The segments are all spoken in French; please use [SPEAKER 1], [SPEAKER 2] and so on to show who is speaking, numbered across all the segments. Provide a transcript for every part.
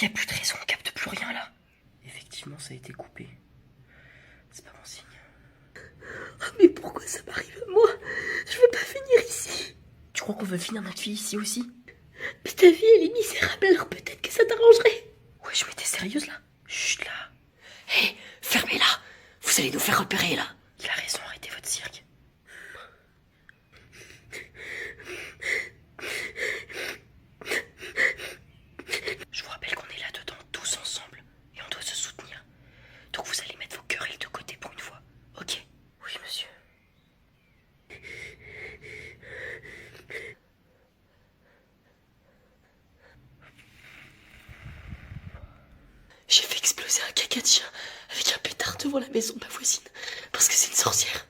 [SPEAKER 1] Y a plus de raison, on capte plus rien là.
[SPEAKER 2] Effectivement, ça a été coupé. C'est pas bon signe.
[SPEAKER 1] Oh, mais pourquoi ça m'arrive à moi? Je veux pas finir ici.
[SPEAKER 2] Tu crois qu'on veut finir notre vie ici aussi?
[SPEAKER 1] Mais ta vie, elle est misérable, alors peut-être que ça t'arrangerait.
[SPEAKER 2] Ouais, je m'étais sérieuse là. Chut là.
[SPEAKER 1] Hé, fermez-la. Vous allez nous faire repérer là.
[SPEAKER 2] Il a raison, arrêtez votre cirque. Je vous rappelle qu'on est là-dedans tous ensemble et on doit se soutenir. Donc vous allez mettre vos querelles de côté pour une fois, ok? Oui, monsieur.
[SPEAKER 1] J'ai fait exploser un caca de chien avec un pétard devant la maison de ma voisine parce que c'est une sorcière.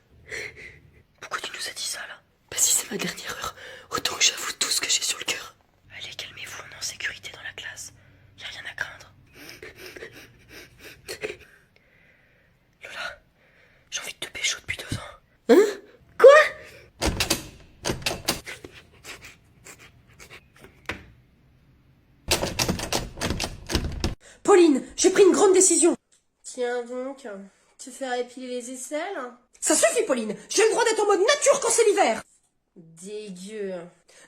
[SPEAKER 2] Pourquoi tu nous as dit ça là?
[SPEAKER 1] Bah si c'est ma dernière heure, autant que j'avoue tout ce que j'ai sur le cœur.
[SPEAKER 2] Allez, calmez-vous, on est en sécurité dans la classe. Y a rien à craindre. Lola, j'ai envie de te pécho depuis 2 ans.
[SPEAKER 1] Hein? Quoi?
[SPEAKER 3] Pauline, j'ai pris une grande décision. Tiens donc, te faire épiler les aisselles? Ça suffit, Pauline. J'ai le droit d'être en mode nature quand c'est l'hiver. Dégueu.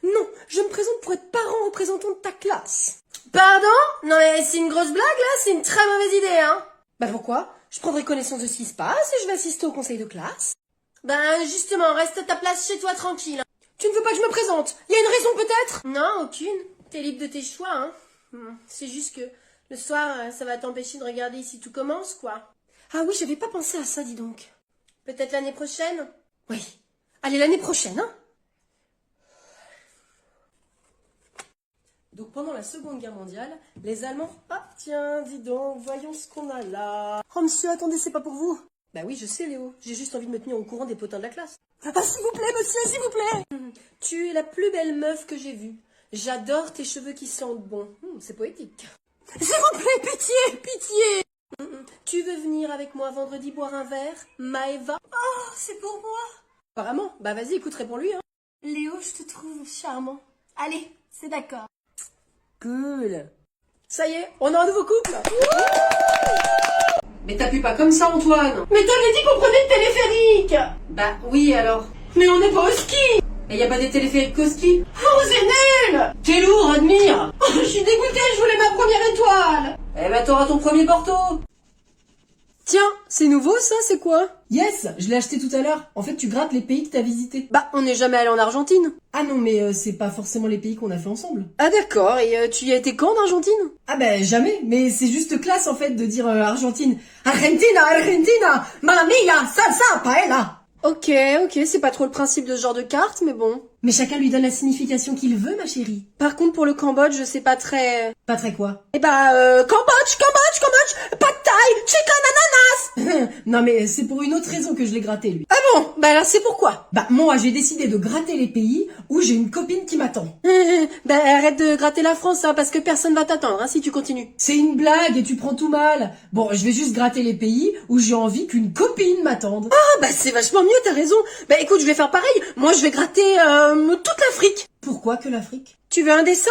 [SPEAKER 3] Non, je me présente pour être parent représentant de ta classe. Pardon? Non mais c'est une grosse blague là, c'est une très mauvaise idée, hein. Bah pourquoi? Je prendrai connaissance de ce qui se passe et je vais assister au conseil de classe. Ben justement, reste à ta place chez toi tranquille. Tu ne veux pas que je me présente? Y a une raison peut-être? Non, aucune. T'es libre de tes choix, hein. C'est juste que le soir, ça va t'empêcher de regarder si tout commence, quoi. Ah oui, j'avais pas pensé à ça, dis donc. Peut-être l'année prochaine? Oui. Allez, l'année prochaine, hein. Donc pendant la Seconde Guerre mondiale, les Allemands... Ah, tiens, dis donc, voyons ce qu'on a là. Oh monsieur, attendez, c'est pas pour vous. Bah oui, je sais Léo, j'ai juste envie de me tenir au courant des potins de la classe. Ah, s'il vous plaît, monsieur, s'il vous plaît. Tu es la plus belle meuf que j'ai vue. J'adore tes cheveux qui sentent bon. C'est poétique. S'il vous plaît, pitié, pitié. Tu veux venir avec moi vendredi boire un verre, Maëva? Oh, c'est pour moi. Apparemment, bah vas-y, écoute, réponds-lui, hein. Léo, je te trouve charmant. Allez, c'est d'accord. Cool. Ça y est, on a un nouveau couple. Mais t'appuies pas comme ça, Antoine. Mais t'avais dit qu'on prenait le téléphérique. Bah oui, alors. Mais on n'est pas au ski. Et y a pas des téléphériques au ski? Oh, c'est nul. T'es lourd, admire. Oh, je suis dégoûtée, je voulais ma première étoile. Eh ben, t'auras ton premier Porto. Tiens, c'est nouveau ça, c'est quoi? Yes, je l'ai acheté tout à l'heure. En fait, tu grattes les pays que t'as visités. Bah, on n'est jamais allé en Argentine. Ah non, mais c'est pas forcément les pays qu'on a fait ensemble. Ah d'accord, et tu y as été quand en Argentine? Ah ben jamais, mais c'est juste classe en fait de dire Argentine. Argentina, Argentina, mamma mia, salsa, paella. Ok, c'est pas trop le principe de ce genre de carte, mais bon. Mais chacun lui donne la signification qu'il veut, ma chérie. Par contre, pour le Cambodge, c'est pas très... Pas très quoi? Eh bah, Cambodge, pad thai, chicken ananas. Non mais c'est pour une autre raison que je l'ai gratté, lui. Ah bon? Bah alors c'est pourquoi? Bah moi, j'ai décidé de gratter les pays où j'ai une copine qui m'attend. Bah arrête de gratter la France, hein, parce que personne va t'attendre, hein, si tu continues. C'est une blague et tu prends tout mal. Bon, je vais juste gratter les pays où j'ai envie qu'une copine m'attende. Ah bah c'est vachement mieux, t'as raison. Bah écoute, je vais faire pareil. Moi, je vais gratter toute l'Afrique. Pourquoi que l'Afrique? Tu veux un dessin?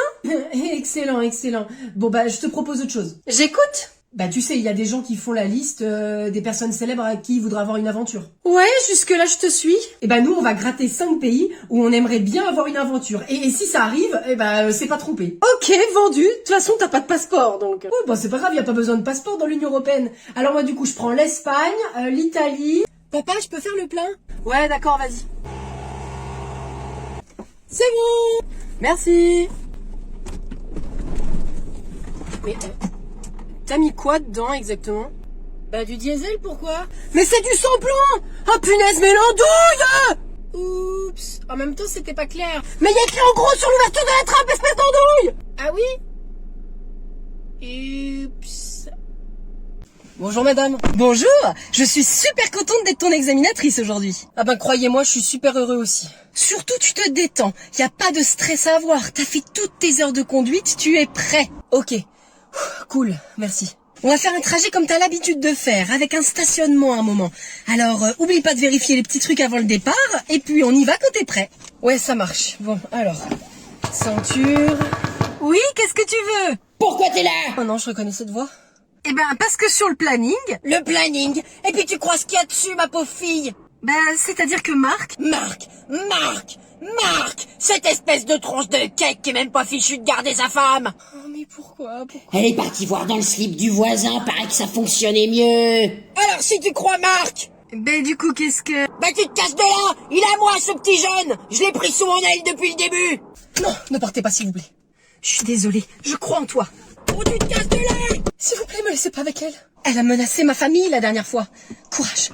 [SPEAKER 3] Excellent, excellent. Bon bah je te propose autre chose. J'écoute. Bah tu sais, il y a des gens qui font la liste des personnes célèbres à qui ils voudraient avoir une aventure. Ouais, jusque-là je te suis. Et bah nous on va gratter 5 pays où on aimerait bien avoir une aventure. Et si ça arrive, et bah c'est pas trompé. Ok, vendu. De toute façon t'as pas de passeport donc. Oh bah c'est pas grave, y a pas besoin de passeport dans l'Union Européenne. Alors moi du coup je prends l'Espagne, l'Italie. Papa, je peux faire le plein? Ouais d'accord, vas-y. C'est bon. Merci. Mais t'as mis quoi dedans exactement? Bah du diesel, pourquoi? Mais c'est du sans-plomb. Oh punaise, mais l'andouille. Oups. En même temps c'était pas clair. Mais y a écrit en gros sur l'ouverture de la trappe, espèce d'andouille. Ah oui? Oups. Bonjour madame. Bonjour. Je suis super contente d'être ton examinatrice aujourd'hui. Ah ben croyez-moi, je suis super heureux aussi. Surtout tu te détends, y a pas de stress à avoir. T'as fait toutes tes heures de conduite, tu es prêt. Ok. Cool, merci. On va faire un trajet comme t'as l'habitude de faire, avec un stationnement à un moment. Alors, oublie pas de vérifier les petits trucs avant le départ, et puis on y va quand t'es prêt. Ouais, ça marche. Bon, alors, ceinture... Oui, qu'est-ce que tu veux?
[SPEAKER 4] Pourquoi t'es là?
[SPEAKER 3] Oh non, je reconnais cette voix. Eh ben, parce que sur le planning...
[SPEAKER 4] Le planning. Et puis tu crois ce qu'il y a dessus, ma pauvre fille?
[SPEAKER 3] Ben, c'est-à-dire que Marc...
[SPEAKER 4] Marc! Cette espèce de tronche de cake qui est même pas fichu de garder sa femme!
[SPEAKER 3] Oh, mais pourquoi?
[SPEAKER 4] Elle est partie voir dans le slip du voisin, paraît que ça fonctionnait mieux. Alors si tu crois Marc,
[SPEAKER 3] Ben, du coup, qu'est-ce que...
[SPEAKER 4] bah tu te casses de là. Il est à moi ce petit jeune. Je l'ai pris sous mon aile depuis le début.
[SPEAKER 3] Non, ne partez pas, s'il vous plaît. Je suis désolée, je crois en toi.
[SPEAKER 4] Oh, tu te casses de là.
[SPEAKER 3] S'il vous plaît, me laissez pas avec elle. Elle a menacé ma famille la dernière fois. Courage.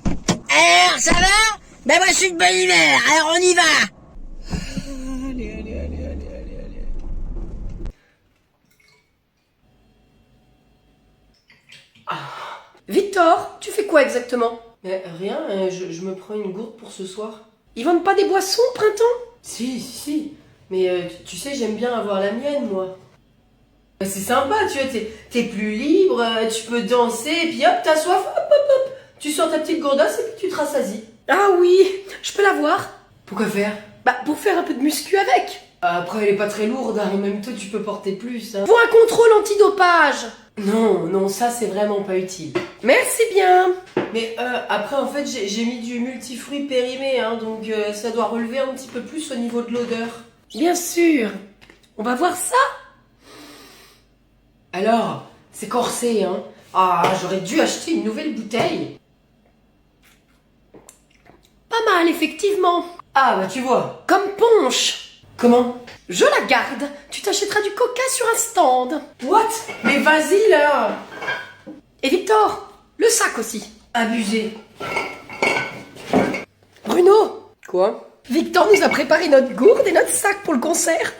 [SPEAKER 4] Alors, ça va? Ben moi je suis de bonne humeur, alors on y va.
[SPEAKER 3] Allez.
[SPEAKER 2] Victor, tu fais quoi exactement?
[SPEAKER 3] Mais rien, je me prends une gourde pour ce soir.
[SPEAKER 2] Ils vendent pas des boissons au printemps?
[SPEAKER 3] Si. Mais tu sais, j'aime bien avoir la mienne, moi. Bah, c'est sympa, tu vois, t'es plus libre, tu peux danser, et puis hop, t'as soif, hop. Tu sors ta petite gourdasse et puis tu te rassasies.
[SPEAKER 2] Ah oui, je peux la voir?
[SPEAKER 3] Pourquoi faire?
[SPEAKER 2] Bah, pour faire un peu de muscu avec.
[SPEAKER 3] Après, elle est pas très lourde, hein, même toi, tu peux porter plus. Hein.
[SPEAKER 2] Pour un contrôle antidopage.
[SPEAKER 3] Non, ça, c'est vraiment pas utile.
[SPEAKER 2] Merci bien.
[SPEAKER 3] Mais après, en fait, j'ai mis du multifruit périmé, hein, donc ça doit relever un petit peu plus au niveau de l'odeur.
[SPEAKER 2] Bien sûr. On va voir ça.
[SPEAKER 3] Alors, c'est corsé, hein. Ah, j'aurais dû acheter une nouvelle bouteille.
[SPEAKER 2] Pas mal, effectivement.
[SPEAKER 3] Ah, bah tu vois.
[SPEAKER 2] Comme punch.
[SPEAKER 3] Comment?
[SPEAKER 2] Je la garde. Tu t'achèteras du coca sur un stand.
[SPEAKER 3] What? Mais vas-y, là.
[SPEAKER 2] Et Victor, le sac aussi.
[SPEAKER 3] Abusé.
[SPEAKER 2] Bruno,
[SPEAKER 3] Quoi?
[SPEAKER 2] Victor nous a préparé notre gourde et notre sac pour le concert.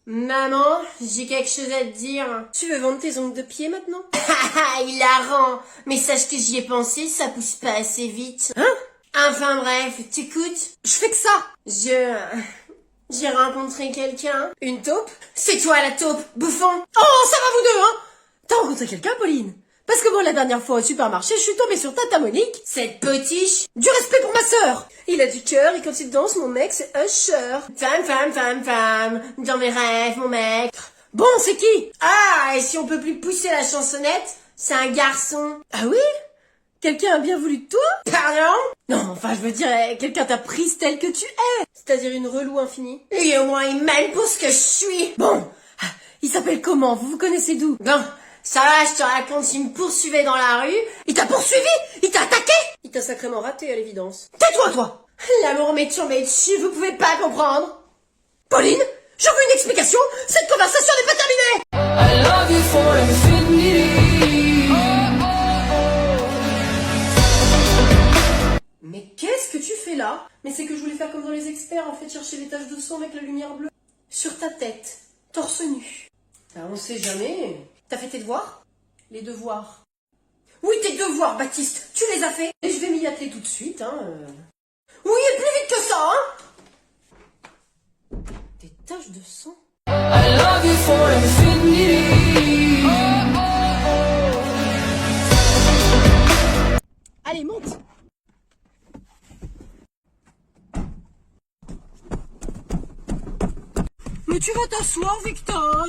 [SPEAKER 3] Maman, j'ai quelque chose à te dire. Tu veux vendre tes ongles de pied maintenant? Haha, hilarant. Mais sache que j'y ai pensé, ça pousse pas assez vite.
[SPEAKER 2] Hein?
[SPEAKER 3] Enfin bref, t'écoutes?
[SPEAKER 2] Je fais que ça.
[SPEAKER 3] J'ai rencontré quelqu'un. Une taupe? C'est toi la taupe, bouffon.
[SPEAKER 2] Oh, ça va vous deux, hein? T'as rencontré quelqu'un, Pauline? Parce que moi, la dernière fois au supermarché, je suis tombée sur Tata Monique.
[SPEAKER 3] Cette potiche.
[SPEAKER 2] Du respect pour ma sœur. Il a du cœur et quand il danse, mon mec, c'est Usher.
[SPEAKER 3] Femme. Dans mes rêves, mon mec.
[SPEAKER 2] Bon, c'est qui?
[SPEAKER 3] Ah, et si on peut plus pousser la chansonnette? C'est un garçon.
[SPEAKER 2] Ah oui? Quelqu'un a bien voulu de toi?
[SPEAKER 3] Pardon?
[SPEAKER 2] Non, enfin, je veux dire, quelqu'un t'a prise telle que tu es. C'est-à-dire une relou infinie.
[SPEAKER 3] Lui au moins il m'aime pour ce que je suis.
[SPEAKER 2] Bon, il s'appelle comment? Vous vous connaissez d'où?
[SPEAKER 3] Bon, ça va, je te raconte, il me poursuivait dans la rue.
[SPEAKER 2] Il t'a poursuivi? Il t'a attaqué? Il t'a sacrément raté, à l'évidence.
[SPEAKER 3] Tais-toi, toi! L'amour m'est tombé dessus, vous pouvez pas comprendre.
[SPEAKER 2] Pauline, je veux une explication. Cette conversation n'est pas terminée.
[SPEAKER 5] I love you for infinity.
[SPEAKER 2] Mais qu'est-ce que tu fais là? Mais c'est que je voulais faire comme dans les experts, en fait, chercher les taches de sang avec la lumière bleue. Sur ta tête, torse nu.
[SPEAKER 3] Ah, on sait jamais.
[SPEAKER 2] T'as fait tes devoirs? Les devoirs.
[SPEAKER 3] Oui, tes devoirs, Baptiste, tu les as fait.
[SPEAKER 2] Et je vais m'y atteler tout de suite, hein.
[SPEAKER 3] Oui, et plus vite que ça, hein.
[SPEAKER 2] Des taches de sang?
[SPEAKER 5] I love you for infinity.
[SPEAKER 2] Allez, monte. Mais tu vas t'asseoir, Victor.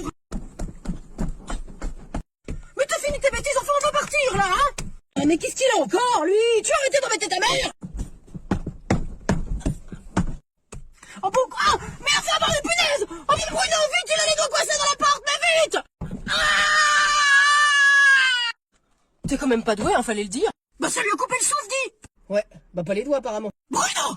[SPEAKER 2] Mais t'as fini tes bêtises, enfin on va partir, là, hein. Ah, mais qu'est-ce qu'il a encore, lui? Tu as arrêté d'embêter ta mère? Oh, pourquoi? Ah, merde, ça va, les punaises! Oh, mais Bruno, vite, il a les doigts coincés dans la porte, mais vite! Ah! T'es quand même pas doué, hein, fallait le dire. Bah, ça lui a coupé le souffle, dit! Ouais, bah pas les doigts, apparemment. Bruno!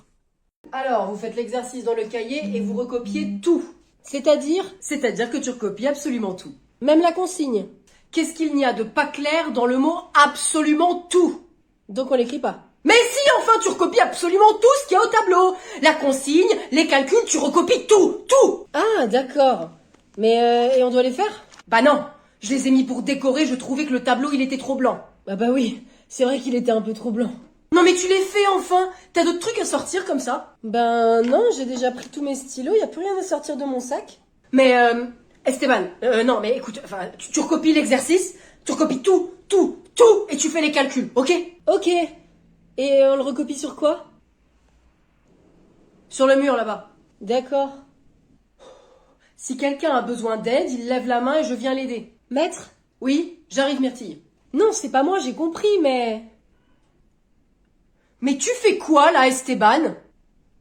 [SPEAKER 3] Alors, vous faites l'exercice dans le cahier et vous recopiez tout.
[SPEAKER 2] C'est-à-dire?
[SPEAKER 3] C'est-à-dire que tu recopies absolument tout.
[SPEAKER 2] Même la consigne.
[SPEAKER 3] Qu'est-ce qu'il n'y a de pas clair dans le mot absolument tout?
[SPEAKER 2] Donc on l'écrit pas.
[SPEAKER 3] Mais si, enfin, tu recopies absolument tout ce qu'il y a au tableau. La consigne, les calculs, tu recopies tout.
[SPEAKER 2] Ah, d'accord. Mais, et on doit les faire?
[SPEAKER 3] Bah non, je les ai mis pour décorer, je trouvais que le tableau, il était trop blanc.
[SPEAKER 2] Bah oui, c'est vrai qu'il était un peu trop blanc.
[SPEAKER 3] Non mais tu les fais enfin. T'as d'autres trucs à sortir comme ça?
[SPEAKER 2] Ben non, j'ai déjà pris tous mes stylos, y a plus rien à sortir de mon sac.
[SPEAKER 3] Mais Esteban, non mais écoute, enfin, tu recopies l'exercice, tu recopies tout, et tu fais les calculs, ok?
[SPEAKER 2] Ok. Et on le recopie sur quoi?
[SPEAKER 3] Sur le mur là-bas.
[SPEAKER 2] D'accord.
[SPEAKER 3] Si quelqu'un a besoin d'aide, il lève la main et je viens l'aider. Maître? Oui, j'arrive Myrtille. Non, c'est pas moi, j'ai compris, mais... Mais tu fais quoi, là, Esteban?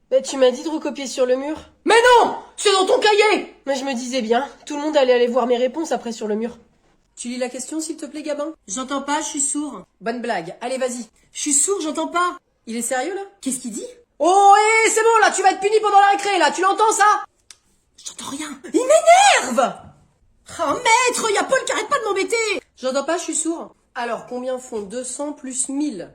[SPEAKER 3] Bah, tu m'as dit de recopier sur le mur. Mais non! C'est dans ton cahier! Mais je me disais bien, tout le monde allait aller voir mes réponses après sur le mur. Tu lis la question, s'il te plaît, Gabin? J'entends pas, je suis sourd. Bonne blague, allez, vas-y. Je suis sourd, j'entends pas. Il est sérieux, là? Qu'est-ce qu'il dit? Oh, hé, c'est bon, là, tu vas être puni pendant la récré, là, tu l'entends, ça? J'entends rien. Il m'énerve! Oh, maître, y a Paul qui arrête pas de m'embêter! J'entends pas, je suis sourd. Alors, combien font 200 plus 1000?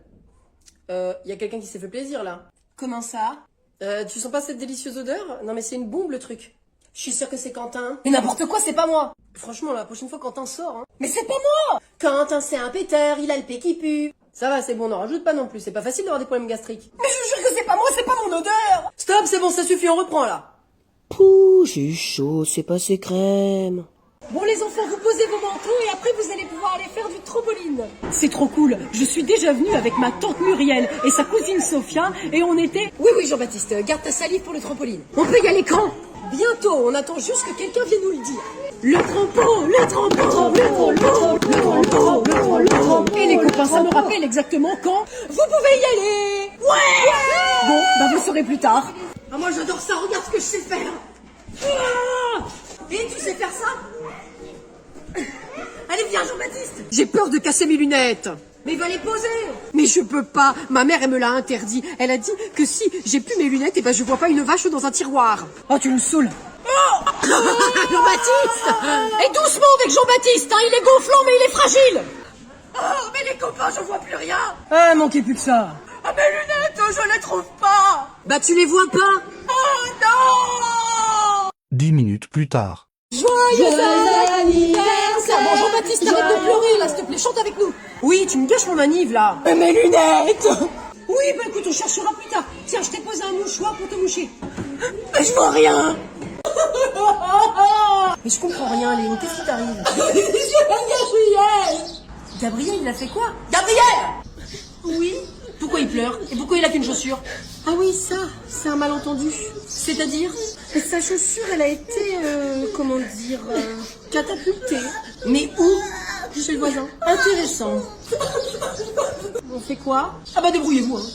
[SPEAKER 3] Y a quelqu'un qui s'est fait plaisir, là. Comment ça? Tu sens pas cette délicieuse odeur? Non, mais c'est une bombe, le truc. Je suis sûre que c'est Quentin. Mais n'importe quoi, c'est pas moi! Franchement, la prochaine fois, Quentin sort, hein. Mais c'est pas moi! Quentin, c'est un péteur, il a le pé qui pue. Ça va, c'est bon, n'en rajoute pas non plus, c'est pas facile d'avoir des problèmes gastriques. Mais je vous jure que c'est pas moi, c'est pas mon odeur! Stop, c'est bon, ça suffit, on reprend, là.
[SPEAKER 4] Pouh, j'ai eu chaud, c'est passé crème.
[SPEAKER 3] Bon les enfants, vous posez vos manteaux et après vous allez pouvoir aller faire du trampoline. C'est trop cool, je suis déjà venue avec ma tante Muriel et sa cousine Sophia et on était... Oui Jean-Baptiste, garde ta salive pour le trampoline. On peut y aller quand? Bientôt, on attend juste que quelqu'un vienne nous le dire. Le trampo, le trampo, le trampo, le trampo, le trampo. Et les copains, ça me rappelle exactement quand vous pouvez y aller. Ouais. Bon, bah vous saurez plus tard. Ah moi j'adore ça, regarde ce que je sais faire. Et tu sais faire ça? Allez, viens, Jean-Baptiste. J'ai peur de casser mes lunettes. Mais va les poser. Mais je peux pas. Ma mère, elle me l'a interdit. Elle a dit que si j'ai plus mes lunettes, et ben je vois pas une vache dans un tiroir. Oh, tu me saoules. Oh Jean-Baptiste. Et doucement avec Jean-Baptiste, hein. Il est gonflant, mais il est fragile. Oh, mais les copains, je vois plus rien. Ah, manquait plus que ça. Ah, mes lunettes, je les trouve pas. Bah, tu les vois pas. Oh, non.
[SPEAKER 6] 10 minutes plus tard.
[SPEAKER 3] Joyeux anniversaire! Bon, Jean-Baptiste, arrête de pleurer, là, s'il te plaît, chante avec nous. Oui, tu me gâches mon manivre, là. Mais mes lunettes! Oui, bah écoute, on cherchera plus tard. Tiens, je t'ai posé un mouchoir pour te moucher. Mais je vois rien. Mais je comprends rien, Léo, qu'est-ce qui t'arrive? Gabriel! Gabriel, il a fait quoi? Gabriel! Oui? Pourquoi il pleure? Et pourquoi il a qu'une chaussure? Ah oui, ça, c'est un malentendu. C'est-à-dire? Sa chaussure, elle a été, comment dire, catapultée. Mais où? Chez le voisin. Intéressant. On fait quoi? Ah bah débrouillez-vous, hein.